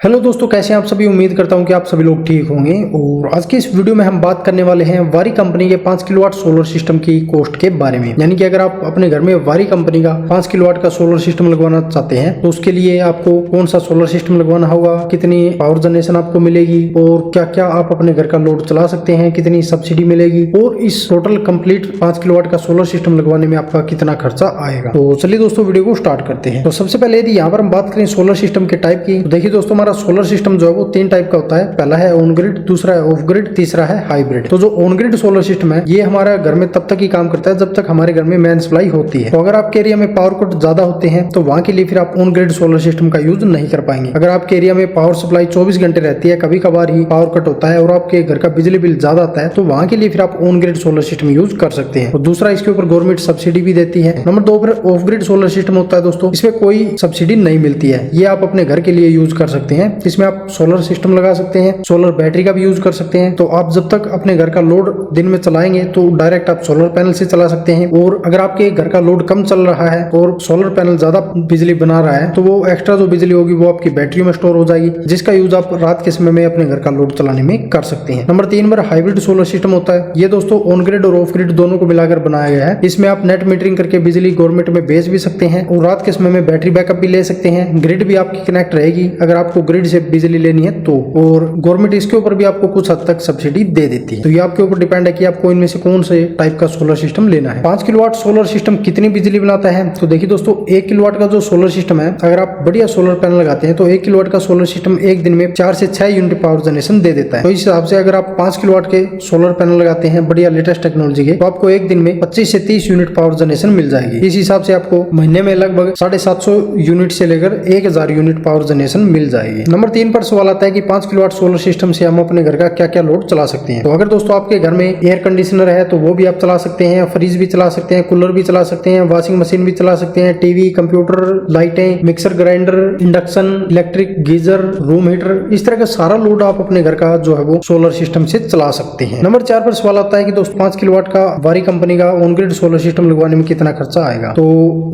Hello दोस्तों, कैसे हैं आप सभी। उम्मीद करता हूं कि आप सभी लोग ठीक होंगे। और आज के इस वीडियो में हम बात करने वाले हैं वारी कंपनी के 5 किलोवाट सोलर सिस्टम की कॉस्ट के बारे में। यानी कि अगर आप अपने घर में वारी कंपनी का 5 किलोवाट का सोलर सिस्टम लगवाना चाहते हैं तो उसके लिए आपको कौन सा सोलर सिस्टम लगवाना होगा, कितनी पावर जनरेशन आपको मिलेगी और क्या क्या आप अपने घर का लोड चला सकते हैं, कितनी सब्सिडी मिलेगी और इस टोटल कंप्लीट 5 किलोवाट का सोलर सिस्टम लगवाने में आपका कितना खर्चा आएगा। तो चलिए दोस्तों वीडियो को स्टार्ट करते हैं। तो सबसे पहले यदि यहाँ पर हम बात करें सोलर सिस्टम के टाइप की, तो देखिए दोस्तों सोलर सिस्टम जो है वो 3 टाइप का होता है। पहला है ऑन ग्रिड, दूसरा है ऑफ ग्रिड, तीसरा है हाइब्रिड। तो जो ऑन ग्रिड सोलर सिस्टम है ये हमारे घर में तब तक ही काम करता है जब तक हमारे घर में मेन सप्लाई होती है। तो अगर आपके एरिया में पावर कट ज्यादा होते हैं तो वहां के लिए फिर आप ऑन ग्रिड सोलर सिस्टम का यूज नहीं कर पाएंगे। अगर आपके एरिया में पावर सप्लाई 24 घंटे रहती है, कभी कभार ही पावर कट होता है और आपके घर का बिजली बिल ज्यादा आता है, तो वहां के लिए फिर आप on grid solar system use कर सकते हैं। और दूसरा, इसके ऊपर गवर्नमेंट सब्सिडी भी देती है। नंबर 2 पर ऑफ ग्रिड सोलर सिस्टम होता है दोस्तों, इसमें कोई सब्सिडी नहीं मिलती है। ये आप अपने घर के लिए यूज कर सकते हैं। इसमें आप सोलर सिस्टम लगा सकते हैं, सोलर बैटरी का भी यूज कर सकते हैं। तो आप जब तक अपने घर का लोड दिन में चलाएंगे तो डायरेक्ट आप सोलर पैनल से चला सकते हैं। और अगर आपके घर का लोड कम चल रहा है और सोलर पैनल ज्यादा बिजली बना रहा है तो वो एक्स्ट्रा जो बिजली होगी वो आपकी बैटरियों में स्टोर हो जाएगी, जिसका यूज आप रात के समय में अपने घर का लोड चलाने में कर सकते हैं। नंबर 3 पर हाइब्रिड सोलर सिस्टम होता है। ये दोस्तों ऑन ग्रिड और ऑफ ग्रिड दोनों को मिलाकर बनाया गया है। इसमें आप नेट मीटरिंग करके बिजली गवर्नमेंट में बेच भी सकते हैं और रात के समय में बैटरी बैकअप भी ले सकते हैं। ग्रिड भी आपकी कनेक्ट रहेगी अगर आपको ग्रिड से बिजली लेनी है तो। और गवर्नमेंट इसके ऊपर भी आपको कुछ हद तक सब्सिडी दे देती है। तो ये आपके ऊपर डिपेंड है कि आपको इनमें से कौन से टाइप का सोलर सिस्टम लेना है। 5 किलोवाट सोलर सिस्टम कितनी बिजली बनाता है, तो देखिए दोस्तों 1 किलोवाट का जो सोलर सिस्टम है, अगर आप बढ़िया सोलर पैनल लगाते हैं तो 1 किलोवाट का सोलर सिस्टम एक दिन में 4 से 6 यूनिट पावर जनरेशन दे देता है। तो इस हिसाब से अगर आप 5 किलोवाट के सोलर पैनल लगाते हैं बढ़िया लेटेस्ट टेक्नोलॉजी के, तो आपको एक दिन में 25 से 30 यूनिट पावर जनरेशन मिल जाएगी। इस हिसाब से आपको महीने में लगभग 750 यूनिट से लेकर 1000 यूनिट पावर जनरेशन मिल जाएगी। नंबर 3 पर सवाल आता है कि 5 किलोवाट सोलर सिस्टम से हम अपने घर का क्या क्या लोड चला सकते हैं। तो अगर दोस्तों आपके घर में एयर कंडीशनर है तो वो भी आप चला सकते हैं, फ्रिज भी चला सकते हैं, कूलर भी चला सकते हैं, वॉशिंग मशीन भी चला सकते हैं, टीवी, कंप्यूटर, लाइटें, mixer grinder, induction, electric geyser, room heater, इस तरह का सारा लोड आप अपने घर का जो है वो सोलर सिस्टम से चला सकते हैं। नंबर 4 पर सवाल आता है कि दोस्तों 5 किलोवाट का वारी कंपनी का ऑन ग्रिड सोलर सिस्टम लगवाने में कितना खर्चा आएगा। तो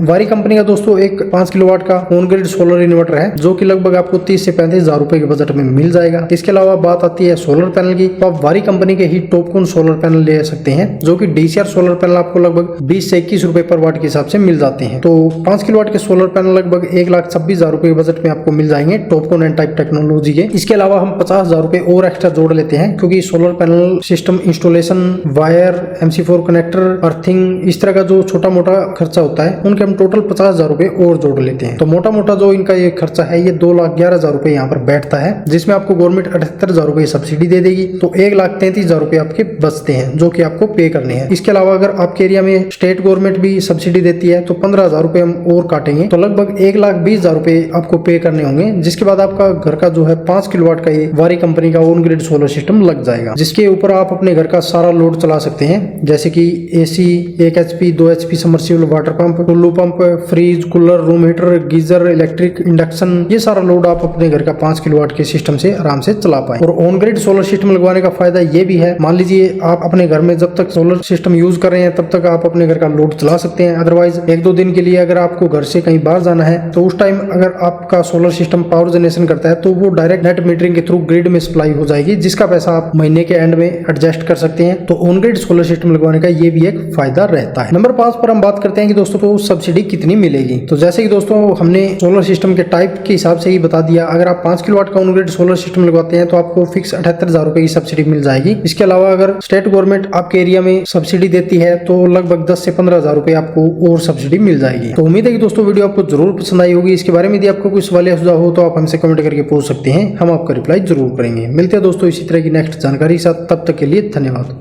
वारी कंपनी का दोस्तों एक 5 किलोवाट का ऑन ग्रिड सोलर इन्वर्टर है जो कि लगभग आपको 30 से 35 हजार रुपए के बजट में मिल जाएगा। इसके अलावा बात आती है सोलर पैनल की, तो आप वारी कंपनी के ही टॉपकॉन सोलर पैनल ले सकते हैं जो कि डीसीआर सोलर पैनल आपको लगभग 20 से 21 रुपए पर वाट के हिसाब से मिल जाते हैं। तो 5 किलोवाट के सोलर पैनल लगभग 1,26,000 रुपए के बजट में आपको मिल जाएंगे टॉपकॉन एंड टाइप टेक्नोलॉजी के। इसके अलावा हम 50,000 रुपए और एक्स्ट्रा जोड़ लेते हैं क्योंकि solar panel system installation, wire, MC4 connector, earthing, इस तरह का जो छोटा मोटा खर्चा होता है उनके हम टोटल 50,000 रुपए और जोड़ लेते हैं। तो मोटा मोटा जो इनका ये खर्चा है ये 2,11,000 रुपए यहाँ पर बैठता है, जिसमें आपको गवर्नमेंट 78,000 रुपए सब्सिडी दे देगी। तो 1,33,000 रुपए आपके बचते हैं जो कि आपको पे करने हैं। इसके अलावा अगर आपके एरिया में स्टेट गवर्नमेंट भी सब्सिडी देती है तो 15,000 रुपए हम और काटेंगे, तो लगभग 1,20,000 रुपए आपको पे करने होंगे। जिसके बाद आपका घर का जो है 5 किलोवाट का ये वारी कंपनी का ऑन ग्रिड सोलर सिस्टम लग जाएगा, जिसके ऊपर आप अपने घर का सारा लोड चला सकते हैं, जैसे कि AC, 1 HP, 2 HP submersible water pump, Tullu pump, fridge, cooler, room heater, geyser, electric, induction, ये सारा लोड आप अपने घर का 5 किलोवाट के सिस्टम से आराम से चला पाए। और ऑन ग्रिड सोलर सिस्टम लगवाने का फायदा ये भी है, मान लीजिए आप अपने घर में जब तक सोलर सिस्टम यूज कर रहे हैं तब तक आप अपने घर का लोड चला सकते हैं। अदरवाइज 1-2 दिन के लिए अगर आपको घर से कहीं बाहर जाना है तो उस टाइम अगर आपका सोलर सिस्टम पावर जनरेशन करता है तो वो डायरेक्ट नेट मीटरिंग के थ्रू ग्रिड में सप्लाई हो जाएगी, जिसका पैसा आप महीने के एंड में एडजस्ट कर सकते हैं। तो ऑन ग्रिड सोलर सिस्टम लगवाने का ये भी एक फायदा रहता है। नंबर 5 पर हम बात करते हैं कि दोस्तों को सब्सिडी कितनी मिलेगी। तो जैसे कि दोस्तों हमने सोलर सिस्टम के टाइप के हिसाब से ही बता दिया, अगर आप 5 किलोवाट का ऑन ग्रिड सोलर सिस्टम लगवाते हैं तो आपको फिक्स 78,000 रुपए की सब्सिडी मिल जाएगी। इसके अलावा अगर स्टेट गवर्नमेंट आपके एरिया में सब्सिडी देती है तो लगभग 10 से 15,000 रुपए आपको और सब्सिडी मिल जाएगी। तो उम्मीद है कि दोस्तों वीडियो आपको जरूर पसंद आई होगी। इसके बारे में यदि आपको कोई सवाल या सुझाव हो तो आप हमसे कमेंट करके पूछ सकते हैं, हम आपका रिप्लाई जरूर करेंगे। मिलते हैं दोस्तों इसी तरह की नेक्स्ट जानकारी के साथ, तब तक के लिए धन्यवाद।